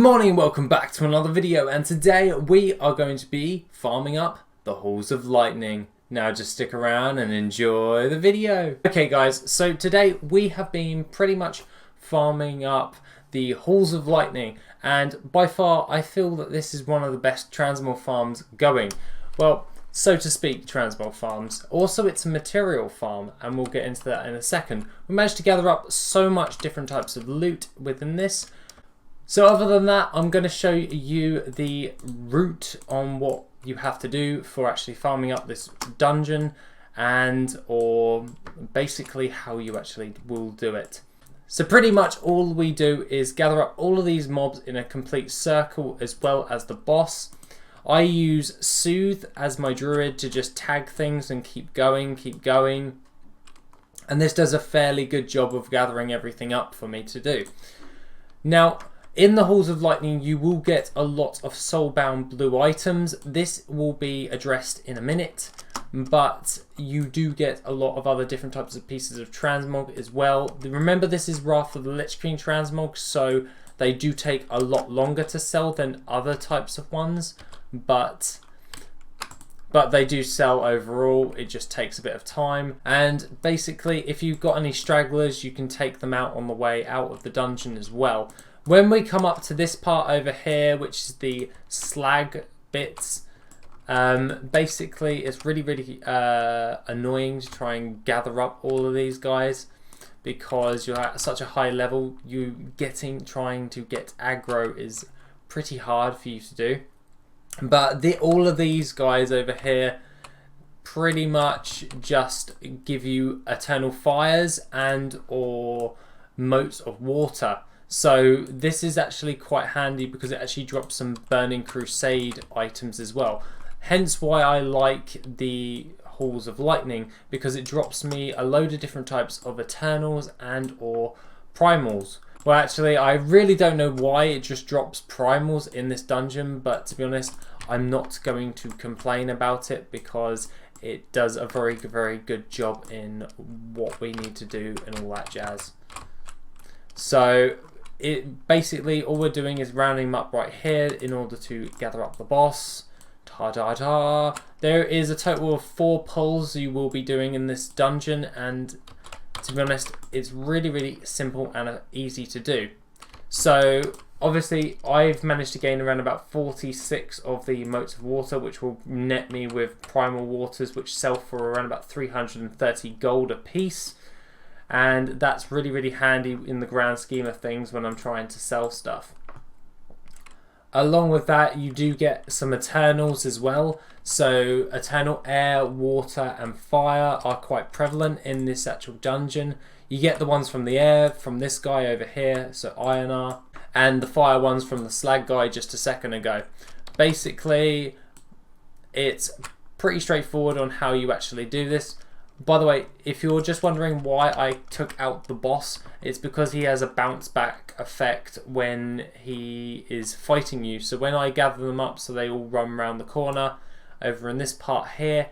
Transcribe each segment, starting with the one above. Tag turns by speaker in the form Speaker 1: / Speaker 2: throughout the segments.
Speaker 1: morning and welcome back to another video, and today we are going to be farming up the Halls of Lightning. Now just stick around and enjoy the video. Okay guys, so today we have been pretty much farming up the Halls of Lightning, and by far I feel that this is one of the best Transmog farms going. Well, so to speak, Transmog farms. Also, it's a material farm, and we'll get into that in a second. We managed to gather up so much different types of loot within this. So other than that, I'm going to show you the route on what you have to do for actually farming up this dungeon, or basically how you actually will do it. So pretty much all we do is gather up all of these mobs in a complete circle, as well as the boss. I use Soothe as my druid to just tag things and keep going. And this does a fairly good job of gathering everything up for me to do. Now, in the Halls of Lightning, you will get a lot of soulbound blue items. This will be addressed in a minute, but you do get a lot of other different types of pieces of transmog as well. Remember, this is Wrath of the Lich King transmog, so they do take a lot longer to sell than other types of ones, but they do sell overall. It just takes a bit of time. And basically, if you've got any stragglers, you can take them out on the way out of the dungeon as well. When we come up to this part over here, which is the slag bits, basically it's really annoying to try and gather up all of these guys, because you're at such a high level. Trying to get aggro is pretty hard for you to do. But all of these guys over here pretty much just give you eternal fires and or motes of water. So this is actually quite handy because it actually drops some Burning Crusade items as well. Hence why I like the Halls of Lightning, because it drops me a load of different types of Eternals and or Primals. Well, actually, I really don't know why it just drops Primals in this dungeon, but to be honest, I'm not going to complain about it because it does a very good job in what we need to do and all that jazz. So basically all we're doing is rounding them up right here in order to gather up the boss. Ta-da-da! There is a total of 4 pulls you will be doing in this dungeon, and to be honest, it's really simple and easy to do. So obviously I've managed to gain around about 46 of the motes of water, which will net me with primal waters, which sell for around about 330 gold a piece. And that's really handy in the grand scheme of things when I'm trying to sell stuff. Along with that, you do get some Eternals as well. So Eternal Air, Water and Fire are quite prevalent in this actual dungeon. You get the ones from the air, from this guy over here, so Ionar, and the fire ones from the slag guy just a second ago. Basically, it's pretty straightforward on how you actually do this. By the way, if you're just wondering why I took out the boss, it's because he has a bounce back effect when he is fighting you. So when I gather them up so they all run around the corner, over in this part here,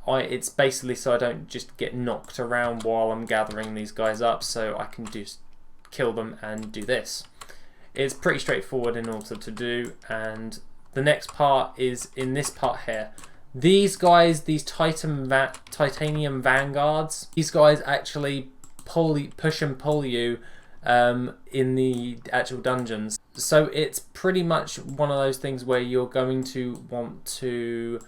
Speaker 1: it's basically so I don't just get knocked around while I'm gathering these guys up, so I can just kill them and do this. It's pretty straightforward in order to do, and the next part is in this part here. These guys, these titanium vanguards, these guys actually push and pull you in the actual dungeons. So it's pretty much one of those things where you're going to want to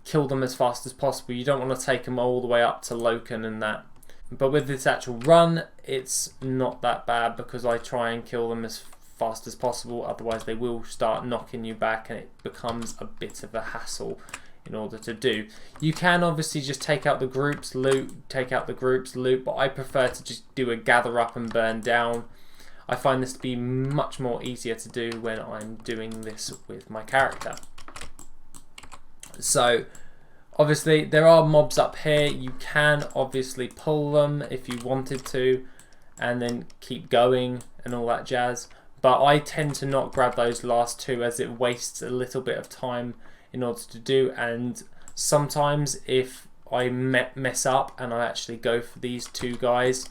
Speaker 1: kill them as fast as possible. You don't want to take them all the way up to Loken and that. But with this actual run, it's not that bad because I try and kill them as fast as possible, otherwise they will start knocking you back and it becomes a bit of a hassle in order to do. You can obviously just take out the groups, loot, but I prefer to just do a gather up and burn down. I find this to be much more easier to do when I'm doing this with my character. So obviously there are mobs up here. You can obviously pull them if you wanted to and then keep going and all that jazz. But I tend to not grab those last 2 as it wastes a little bit of time in order to do, and sometimes if I mess up and I actually go for these 2 guys,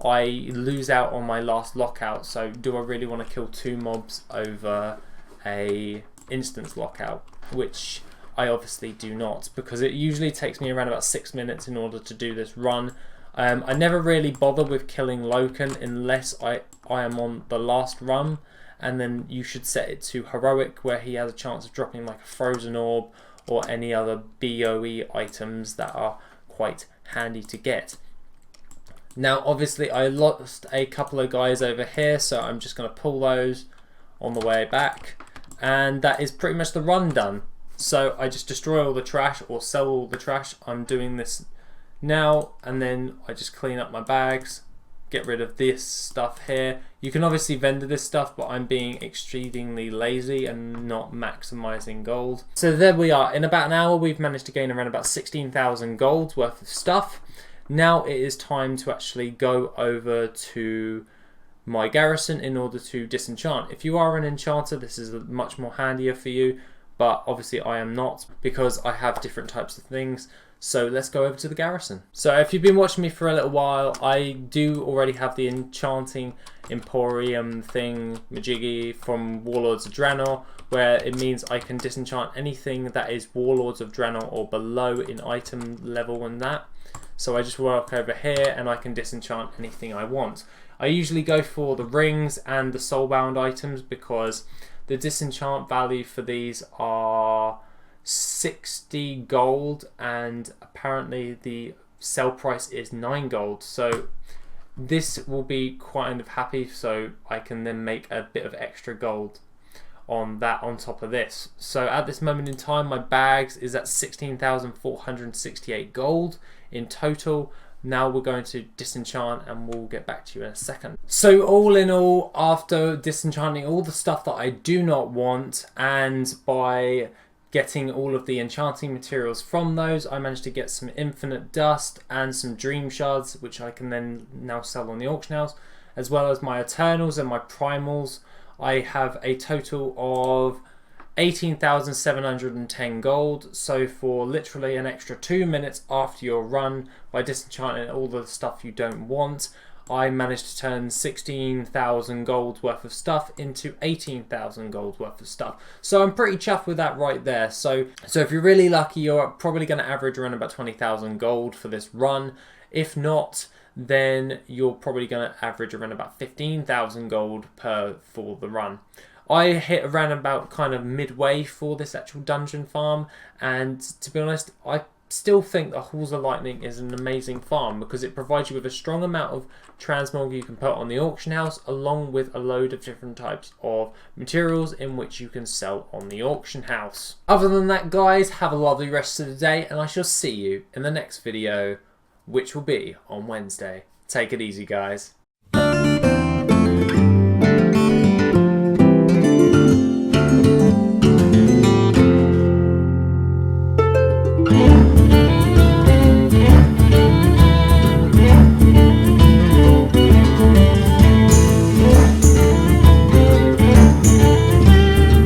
Speaker 1: I lose out on my last lockout. So do I really want to kill 2 mobs over a instance lockout? Which I obviously do not, because it usually takes me around about 6 minutes in order to do this run. I never really bother with killing Loken unless I am on the last run, and then you should set it to heroic, where he has a chance of dropping like a frozen orb or any other BOE items that are quite handy to get. Now obviously I lost a couple of guys over here, so I'm just going to pull those on the way back, and that is pretty much the run done. So I just destroy all the trash or sell all the trash. I'm doing this now, and then I just clean up my bags, get rid of this stuff here. You can obviously vendor this stuff, but I'm being exceedingly lazy and not maximizing gold. So there we are. In about an hour we've managed to gain around about 16,000 gold worth of stuff. Now it is time to actually go over to my garrison in order to disenchant. If you are an enchanter, this is much more handier for you, but obviously I am not, because I have different types of things. So let's go over to the garrison. So if you've been watching me for a little while, I do already have the enchanting emporium thing majiggy from Warlords of Draenor, where it means I can disenchant anything that is Warlords of Draenor or below in item level and that. So I just work over here and I can disenchant anything I want. I usually go for the rings and the soulbound items, because the disenchant value for these are 60 gold, and apparently the sell price is 9 gold. So this will be kind of happy, so I can then make a bit of extra gold on that on top of this. So at this moment in time my bags is at 16,468 gold in total. Now we're going to disenchant and we'll get back to you in a second. So all in all, after disenchanting all the stuff that I do not want, and by getting all of the enchanting materials from those, I managed to get some infinite dust and some dream shards, which I can then now sell on the auction house, as well as my eternals and my primals. I have a total of 18,710 gold. So for literally an extra 2 minutes after your run, by disenchanting all the stuff you don't want, I managed to turn 16,000 gold worth of stuff into 18,000 gold worth of stuff. So I'm pretty chuffed with that right there. So if you're really lucky, you're probably going to average around about 20,000 gold for this run. If not, then you're probably going to average around about 15,000 gold for the run. I hit around about kind of midway for this actual dungeon farm, and to be honest, I still think the Halls of Lightning is an amazing farm, because it provides you with a strong amount of transmog you can put on the auction house, along with a load of different types of materials in which you can sell on the auction house. Other than that guys, have a lovely rest of the day, and I shall see you in the next video, which will be on Wednesday. Take it easy guys.